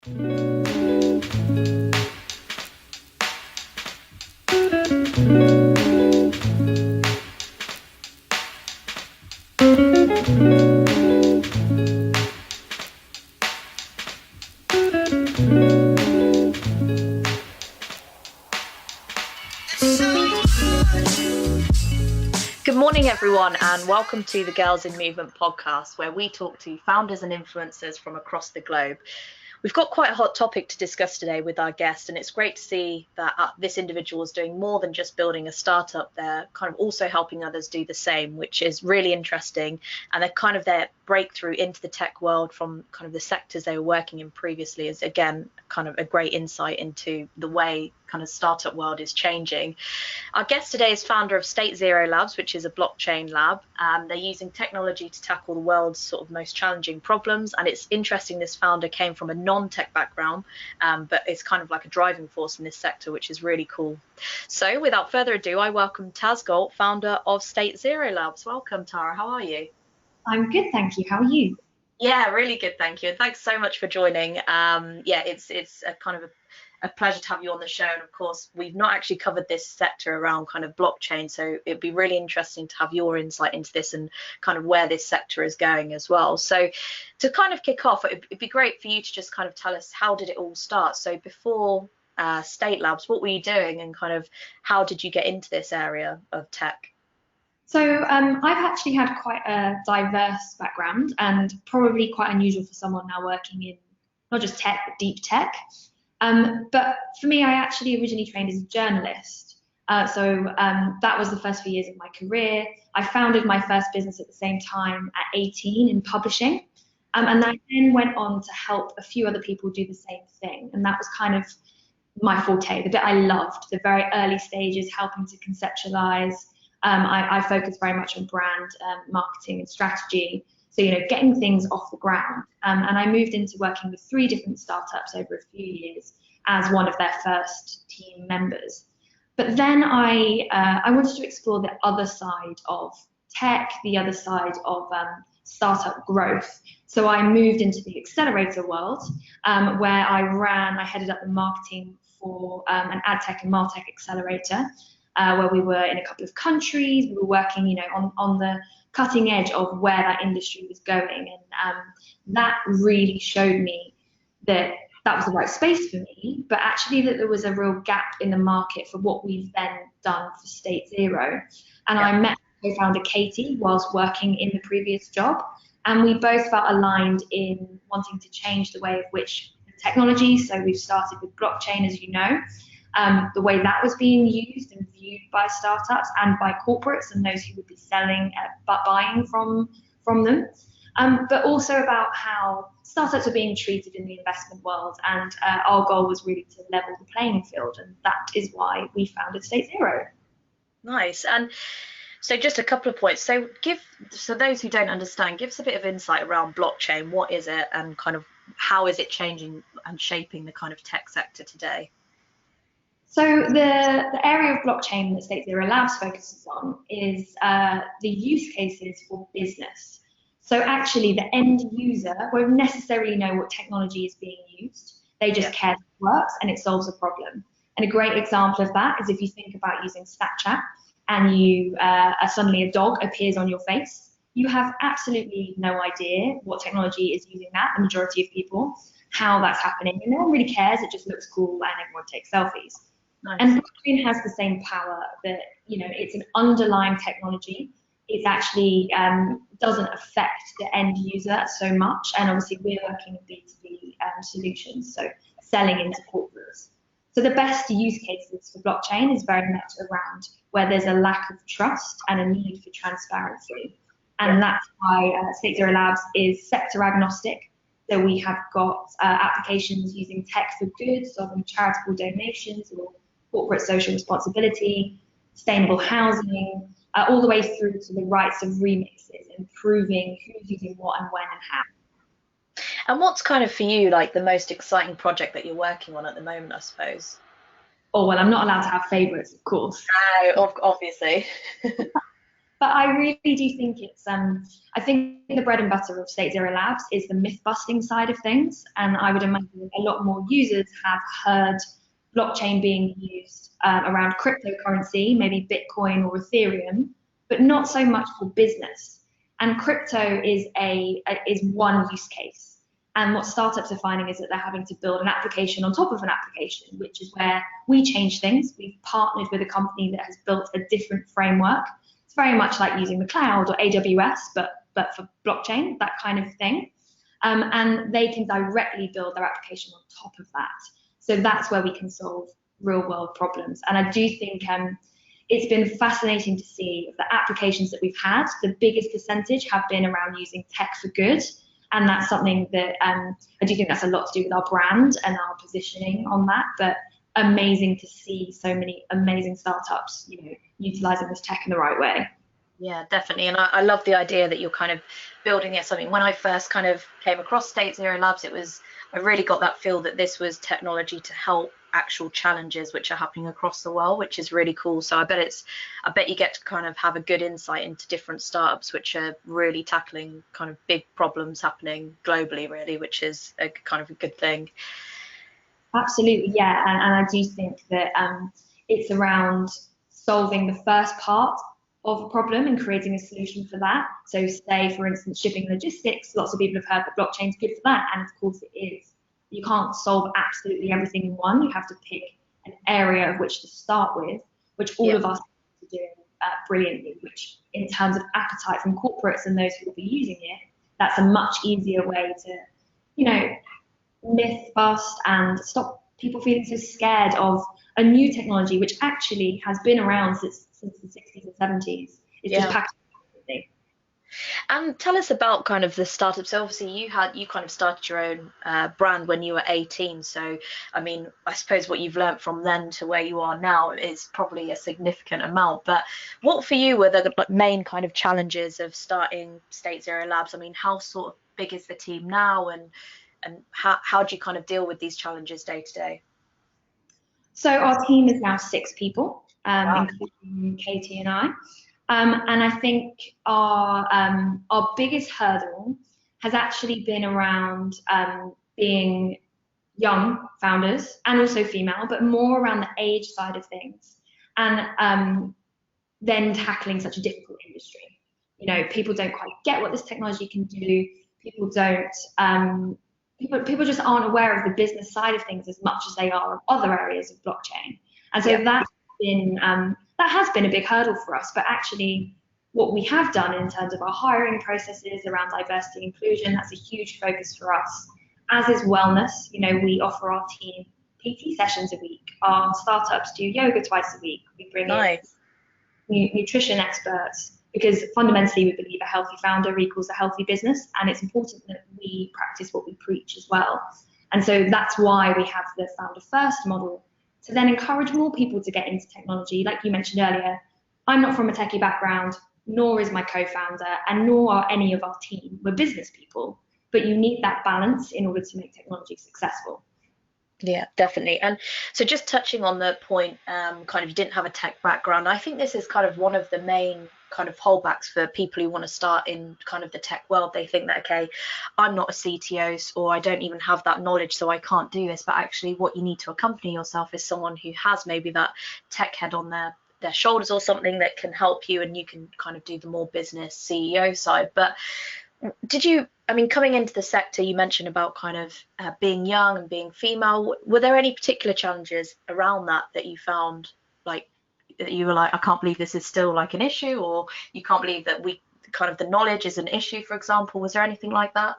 Good morning, everyone, and welcome to the Girls in Movement podcast, where we talk to founders and influencers from across the globe. We've got quite a hot topic to discuss today with our guest, and it's great to see that this individual is doing more than just building a startup. They're kind of also helping others do the same, which is really interesting. And they're kind of their breakthrough into the tech world from kind of the sectors they were working in previously is, again, kind of a great insight into the way kind of startup world is changing. Our guest today is founder of StateZero Labs, which is a blockchain lab. They're using technology to tackle the world's sort of most challenging problems. And it's interesting, this founder came from a non-tech background, but it's kind of like a driving force in this sector, which is really cool. So without further ado, I welcome Tazz Gault, founder of StateZero Labs. Welcome, Tara. How are you? I'm good, thank you. How are you? Yeah, really good, thank you. And thanks so much for joining. It's a kind of a pleasure to have you on the show. And of course, we've not actually covered this sector around kind of blockchain. So it'd be really interesting to have your insight into this and kind of where this sector is going as well. So to kind of kick off, it'd be great for you to just kind of tell us, how did it all start? So before State Labs, what were you doing, and kind of how did you get into this area of tech? So I've actually had quite a diverse background, and probably quite unusual for someone now working in not just tech, but deep tech. But for me, I actually originally trained as a journalist. That was the first few years of my career. I founded my first business at the same time at 18 in publishing. And I then went on to help a few other people do the same thing. And that was kind of my forte, the bit I loved, the very early stages, helping to conceptualize. I focus very much on brand marketing and strategy. So, getting things off the ground. And I moved into working with 3 different startups over a few years as one of their first team members. But then I wanted to explore the other side of tech, the other side of startup growth. So I moved into the accelerator world, where I headed up the marketing for an ad tech and martech accelerator, where we were in a couple of countries. We were working, on the cutting edge of where that industry was going, and that really showed me that was the right space for me, but actually that there was a real gap in the market for what we've then done for StateZero. And I met co-founder Katie whilst working in the previous job, and we both felt aligned in wanting to change the way of which the technology, so we've started with blockchain, as you know, the way that was being used and viewed by startups and by corporates and those who would be selling, buying from them, but also about how startups are being treated in the investment world. And our goal was really to level the playing field, and that is why we founded StateZero. Nice. And so just a couple of points. So those who don't understand, give us a bit of insight around blockchain. What is it, and kind of how is it changing and shaping the kind of tech sector today? So the area of blockchain that StateZero Labs focuses on is the use cases for business. So actually the end user won't necessarily know what technology is being used. They just care that it works and it solves a problem. And a great example of that is if you think about using Snapchat and suddenly a dog appears on your face. You have absolutely no idea what technology is using that, the majority of people, how that's happening. And no one really cares, it just looks cool and everyone takes selfies. Nice. And blockchain has the same power that, it's an underlying technology. It actually doesn't affect the end user so much. And obviously we're working in B2B solutions, so selling into corporates. So the best use cases for blockchain is very much around where there's a lack of trust and a need for transparency. And that's why StateZero Labs is sector agnostic. So we have got applications using tech for good, so charitable donations or corporate social responsibility, sustainable housing, all the way through to the rights of remixes, improving who's using what and when and how. And what's kind of for you like the most exciting project that you're working on at the moment, I suppose? Oh, well, I'm not allowed to have favourites, of course. No, obviously. But I really do think it's, I think the bread and butter of StateZero Labs is the myth busting side of things. And I would imagine a lot more users have heard blockchain being used around cryptocurrency, maybe Bitcoin or Ethereum, but not so much for business. And crypto is one use case. And what startups are finding is that they're having to build an application on top of an application, which is where we change things. We've partnered with a company that has built a different framework. It's very much like using the cloud or AWS, but for blockchain, that kind of thing. And they can directly build their application on top of that. So that's where we can solve real world problems. And I do think it's been fascinating to see of the applications that we've had. The biggest percentage have been around using tech for good. And that's something that I do think that's a lot to do with our brand and our positioning on that. But amazing to see so many amazing startups, utilizing this tech in the right way. Yeah, definitely. And I love the idea that you're kind of building it. Something when I first kind of came across StateZero Labs, I really got that feel that this was technology to help actual challenges which are happening across the world, which is really cool. So I bet you get to kind of have a good insight into different startups which are really tackling kind of big problems happening globally, really, which is a kind of a good thing. Absolutely, yeah. And I do think that it's around solving the first part of a problem and creating a solution for that. So say, for instance, shipping logistics, lots of people have heard that blockchain's good for that, and of course it is. You can't solve absolutely everything in one. You have to pick an area of which to start with, which all of us are doing brilliantly, which in terms of appetite from corporates and those who will be using it, that's a much easier way to, myth bust and stop people feeling so scared of a new technology, which actually has been around since the 60s and 70s. It's just packaged differently. And tell us about kind of the startup. So obviously you kind of started your own brand when you were 18. So I mean, I suppose what you've learned from then to where you are now is probably a significant amount. But what for you were the main kind of challenges of starting StateZero Labs? I mean, how sort of big is the team now, and how do you kind of deal with these challenges day to day? So our team is now 6 people, Wow. including Katie and I. And I think our biggest hurdle has actually been around being young founders and also female, but more around the age side of things, and then tackling such a difficult industry. People don't quite get what this technology can do. People don't. People just aren't aware of the business side of things as much as they are of other areas of blockchain. And so that has been a big hurdle for us. But actually, what we have done in terms of our hiring processes around diversity and inclusion, that's a huge focus for us, as is wellness. We offer our team PT sessions a week. Our startups do yoga twice a week. We bring in nutrition experts, because fundamentally we believe a healthy founder equals a healthy business, and it's important that we practice what we preach as well. And so that's why we have the founder first model, to then encourage more people to get into technology. Like you mentioned earlier, I'm not from a techie background, nor is my co-founder, and nor are any of our team. We're business people, but you need that balance in order to make technology successful. Yeah, definitely. And so just touching on the point, kind of you didn't have a tech background. I think this is kind of one of the main kind of holdbacks for people who want to start in kind of the tech world. They think that, okay, I'm not a CTO, or I don't even have that knowledge, so I can't do this. But actually what you need to accompany yourself is someone who has maybe that tech head on their shoulders or something that can help you, and you can kind of do the more business CEO side. But coming into the sector, you mentioned about kind of being young and being female. Were there any particular challenges around that you found, like, that you were like, I can't believe this is still like an issue, or you can't believe that the knowledge is an issue, for example? Was there anything like that?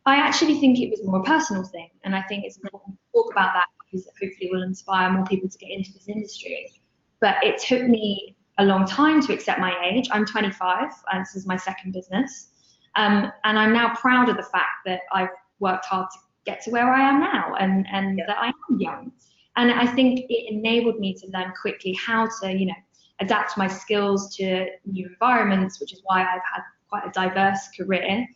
I actually think it was more a personal thing, and I think it's important to talk about that, because it hopefully will inspire more people to get into this industry. But it took me a long time to accept my age. I'm 25, and this is my second business. And I'm now proud of the fact that I've worked hard to get to where I am now, and that I am young. And I think it enabled me to learn quickly how to, adapt my skills to new environments, which is why I've had quite a diverse career.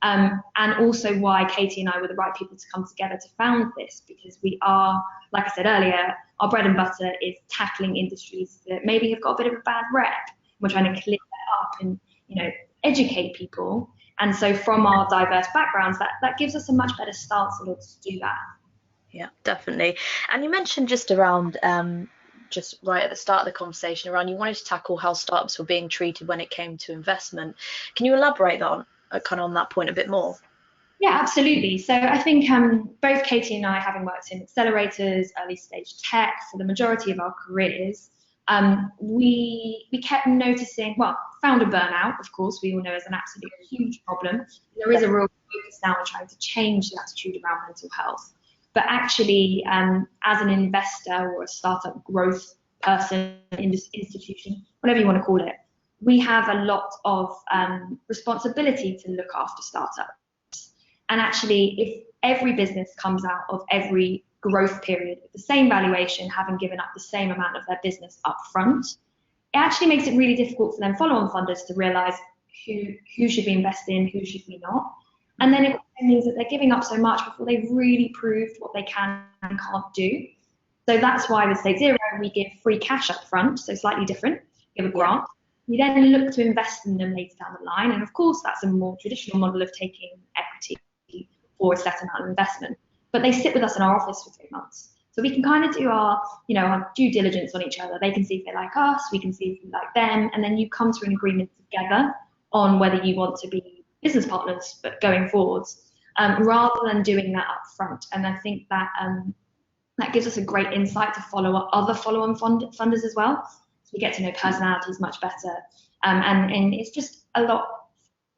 And also why Katie and I were the right people to come together to found this, because we are, like I said earlier, our bread and butter is tackling industries that maybe have got a bit of a bad rep. We're trying to clear that up and, educate people. And so from our diverse backgrounds, that gives us a much better stance in order to do that. Yeah, definitely. And you mentioned just around, just right at the start of the conversation around you wanted to tackle how startups were being treated when it came to investment. Can you elaborate on kind of on that point a bit more? Yeah, absolutely. So I think both Katie and I, having worked in accelerators, early stage tech for the majority of our careers, we kept noticing, well, founder burnout, of course, we all know is an absolutely huge problem. There is a real focus now on trying to change the attitude around mental health. But actually, as an investor or a startup growth person, institution, whatever you want to call it, we have a lot of responsibility to look after startups. And actually, if every business comes out of every growth period with the same valuation, having given up the same amount of their business up front, it actually makes it really difficult for them follow-on funders to realize who should we invest in, who should we not. And then it means that they're giving up so much before they've really proved what they can and can't do. So that's why with StateZero, we give free cash up front, so slightly different, give a grant. We then look to invest in them later down the line. And of course, that's a more traditional model of taking equity or a set amount of investment. But they sit with us in our office for 3 months. So we can kind of do our due diligence on each other. They can see if they like us, we can see if we like them, and then you come to an agreement together on whether you want to be business partners, but going forwards, rather than doing that up front. And I think that that gives us a great insight to follow up other follow-on funders as well. So we get to know personalities much better, and it's just a lot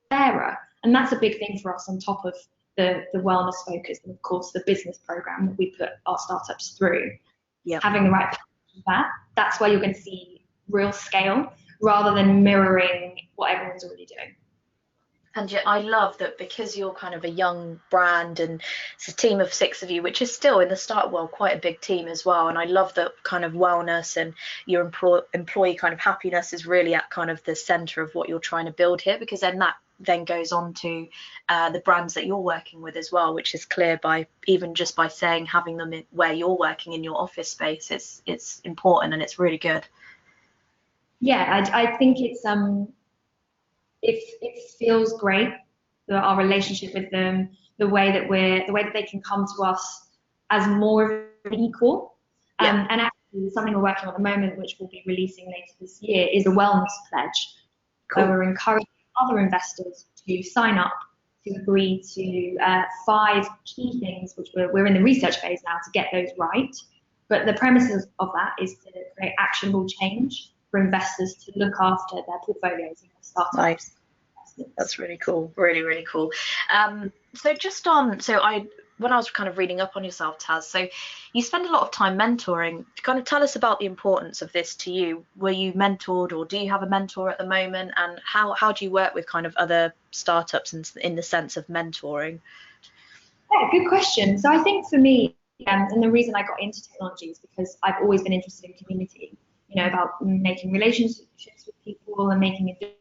fairer. And that's a big thing for us on top of the wellness focus and of course the business program that we put our startups through. Having the right that's where you're going to see real scale rather than mirroring what everyone's already doing. And yet I love that because you're kind of a young brand and it's a team of 6 of you, which is still in the startup world quite a big team as well. And I love that kind of wellness and your employee kind of happiness is really at kind of the center of what you're trying to build here, because then that then goes on to the brands that you're working with as well, which is clear by even just by saying having them where you're working in your office space. It's important and it's really good. Yeah, I think it feels great, our relationship with them, the way that they can come to us as more of an equal. And actually something we're working on at the moment, which we'll be releasing later this year, is a wellness pledge. Cool. So we're encouraging other investors to sign up to agree to 5 key things, which we're in the research phase now to get those right. But the premises of that is to create actionable change for investors to look after their portfolios and their startups. Nice. That's really cool. Really, really cool. When I was kind of reading up on yourself, Tazz, so you spend a lot of time mentoring. Kind of tell us about the importance of this to you. Were you mentored, or do you have a mentor at the moment? And how do you work with kind of other startups in the sense of mentoring? Yeah, good question. So I think for me, and the reason I got into technology is because I've always been interested in community, about making relationships with people and making a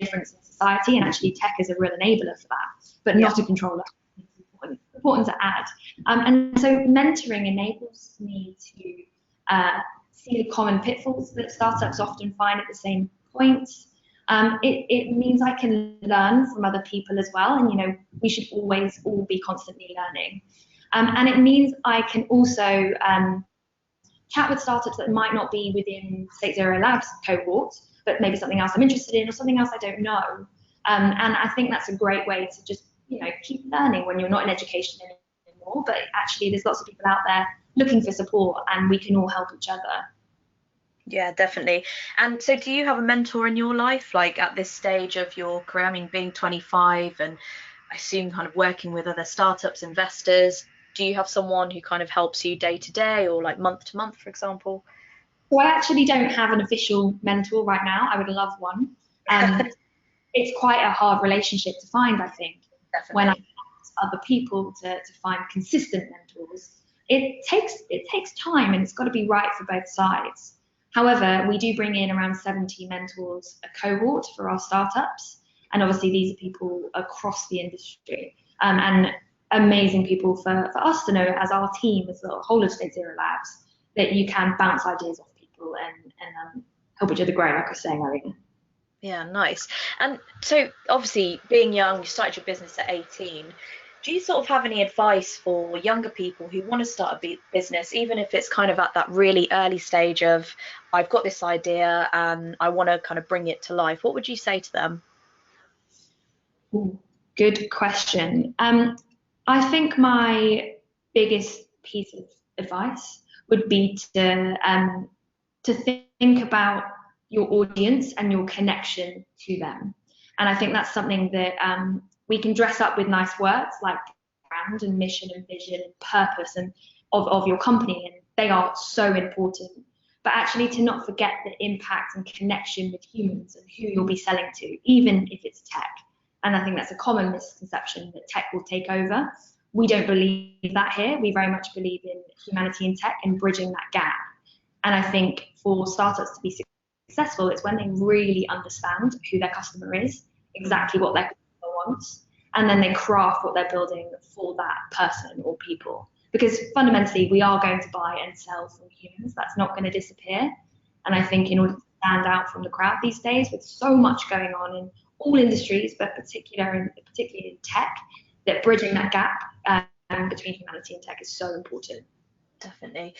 difference in society. And actually tech is a real enabler for that, but not a controller. Important to add. And so mentoring enables me to see the common pitfalls that startups often find at the same points. It means I can learn from other people as well, and we should always all be constantly learning. And it means I can also chat with startups that might not be within StateZero Labs cohort, but maybe something else I'm interested in or something else I don't know. And I think that's a great way to just keep learning when you're not in education anymore, but actually there's lots of people out there looking for support and we can all help each other. Yeah, definitely. And so do you have a mentor in your life, like at this stage of your career? I mean, being 25 and I assume kind of working with other startups, investors, do you have someone who kind of helps you day to day or like month to month, for example? So I actually don't have an official mentor right now. I would love one. It's quite a hard relationship to find, I think. Definitely. When I ask other people to find consistent mentors, it takes time and it's got to be right for both sides. However, we do bring in around 70 mentors a cohort for our startups, and obviously these are people across the industry, and amazing people for us to know as our team, as the whole of StateZero Labs, that you can bounce ideas off people and help each other grow, like I was saying earlier. Yeah, nice. And so obviously being young, you started your business at 18. Do you sort of have any advice for younger people who want to start a business, even if it's kind of at that really early stage of, I've got this idea and I want to kind of bring it to life? What would you say to them? Ooh, good question. I think my biggest piece of advice would be to think about your audience and your connection to them. And I think that's something that we can dress up with nice words like brand and mission and vision and purpose and of your company, and they are so important. But actually, to not forget the impact and connection with humans and who you'll be selling to, even if it's tech. And I think that's a common misconception that tech will take over. We don't believe that here. We very much believe in humanity in tech and bridging that gap. And I think for startups to be successful, it's when they really understand who their customer is, exactly what their customer wants, and then they craft what they're building for that person or people. Because fundamentally, we are going to buy and sell from humans. That's not going to disappear. And I think in order to stand out from the crowd these days, with so much going on in all industries, but particularly in tech, that bridging that gap between humanity and tech is so important. Definitely.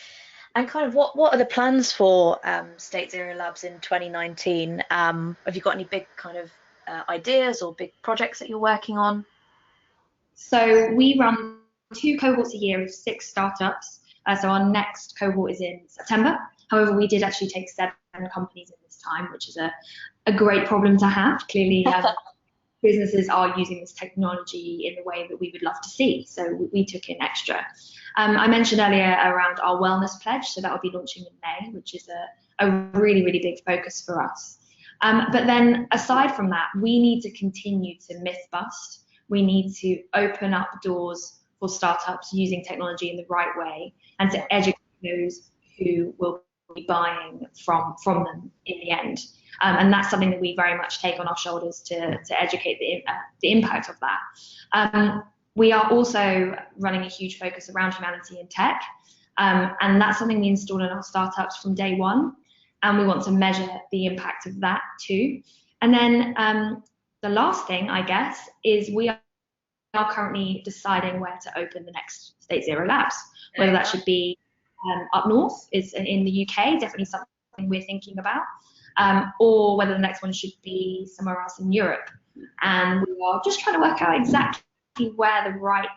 And kind of what are the plans for StateZero Labs in 2019? Have you got any big kind of ideas or big projects that you're working on? So we run 2 cohorts a year of 6 startups. So our next cohort is in September. However, we did actually take 7 companies in this time, which is a great problem to have. Clearly, businesses are using this technology in the way that we would love to see. So we took in extra. I mentioned earlier around our wellness pledge, so that will be launching in May, which is a really, really big focus for us. But then aside from that, we need to continue to myth bust. We need to open up doors for startups using technology in the right way and to educate those who will be buying from them in the end. And that's something that we very much take on our shoulders to educate the impact of that. We are also running a huge focus around humanity in tech, and that's something we install in our startups from day one, and we want to measure the impact of that too. And then the last thing, I guess, is we are currently deciding where to open the next StateZero Labs, whether that should be up north, is in the UK, definitely something we're thinking about, or whether the next one should be somewhere else in Europe. And we are just trying to work out exactly where the right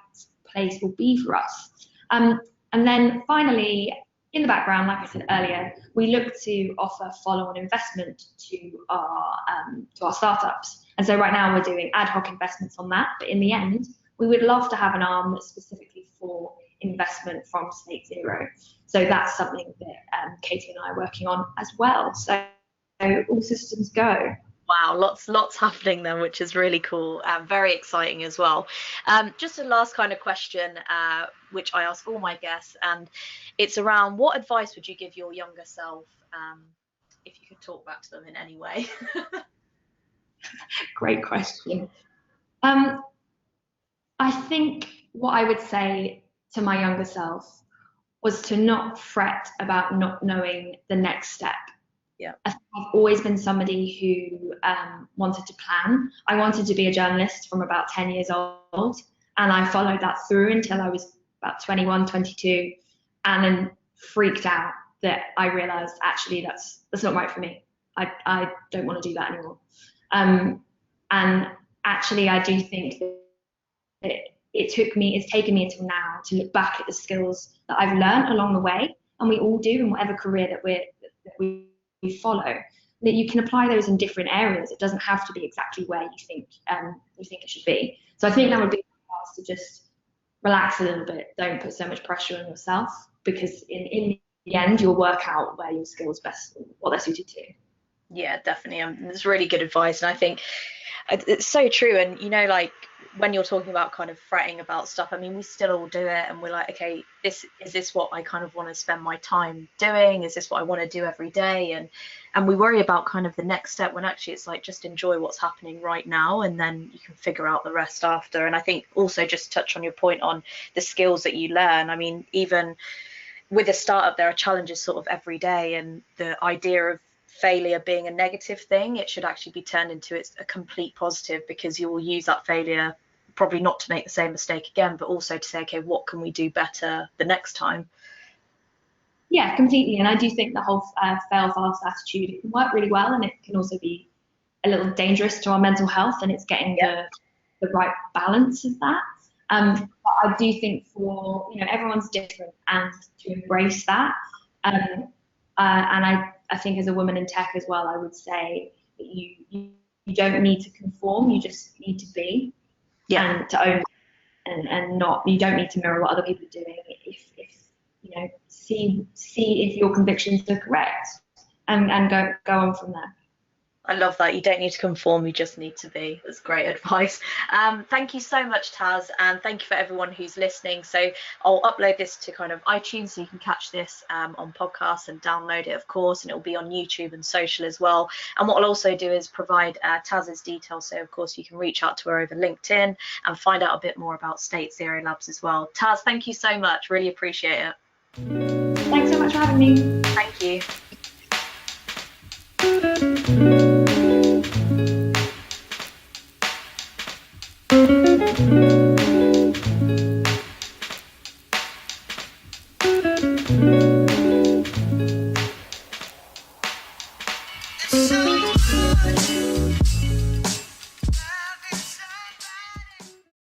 place will be for us. And then finally, in the background, like I said earlier, we look to offer follow-on investment to our startups. And so right now we're doing ad hoc investments on that, but in the end, we would love to have an arm that's specifically for investment from StateZero. So that's something that Katie and I are working on as well. So all systems go. Wow, lots happening then, which is really cool and very exciting as well. Just a last kind of question, which I ask all my guests, and it's around what advice would you give your younger self, if you could talk back to them in any way? Great question. I think what I would say to my younger self was to not fret about not knowing the next step. Yeah. I've always been somebody who wanted to plan. I wanted to be a journalist from about 10 years old, and I followed that through until I was about 21, 22, and then freaked out that I realized actually that's not right for me. I don't want to do that anymore. And actually, I do think that it's taken me until now to look back at the skills that I've learned along the way, and we all do in whatever career that we follow, that you can apply those in different areas. It doesn't have to be exactly where you think it should be. So I think that would be to just relax a little bit. Don't put so much pressure on yourself, because in the end you'll work out where your skills best, what they're suited to. Yeah, definitely. It's really good advice, and I think it's so true. And like when you're talking about kind of fretting about stuff, I mean, we still all do it, and we're like, okay, is this what I kind of want to spend my time doing? Is this what I want to do every day? And we worry about kind of the next step, when actually it's like, just enjoy what's happening right now, and then you can figure out the rest after. And I think also, just touch on your point on the skills that you learn. I mean, even with a startup, there are challenges sort of every day, and the idea of failure being a negative thing. It should actually be turned into a complete positive, because you will use that failure probably not to make the same mistake again, but also to say, okay, what can we do better the next time? Yeah, completely. And I do think the whole fail fast attitude, it can work really well, and it can also be a little dangerous to our mental health, and it's getting the right balance of that. But I do think for, everyone's different, and to embrace that. And I think as a woman in tech as well, I would say that you don't need to conform, you just need to be, and to own, and not, you don't need to mirror what other people are doing. If see if your convictions are correct, and go on from there. I love that. You don't need to conform, you just need to be. That's great advice. Thank you so much, Tazz, and thank you for everyone who's listening. So I'll upload this to kind of iTunes, so you can catch this on podcasts and download it, of course, and it'll be on YouTube and social as well. And what I'll also do is provide Tazz's details, so of course you can reach out to her over LinkedIn and find out a bit more about StateZero Labs as well. Tazz, thank you so much. Really appreciate it. Thanks so much for having me. Thank you. So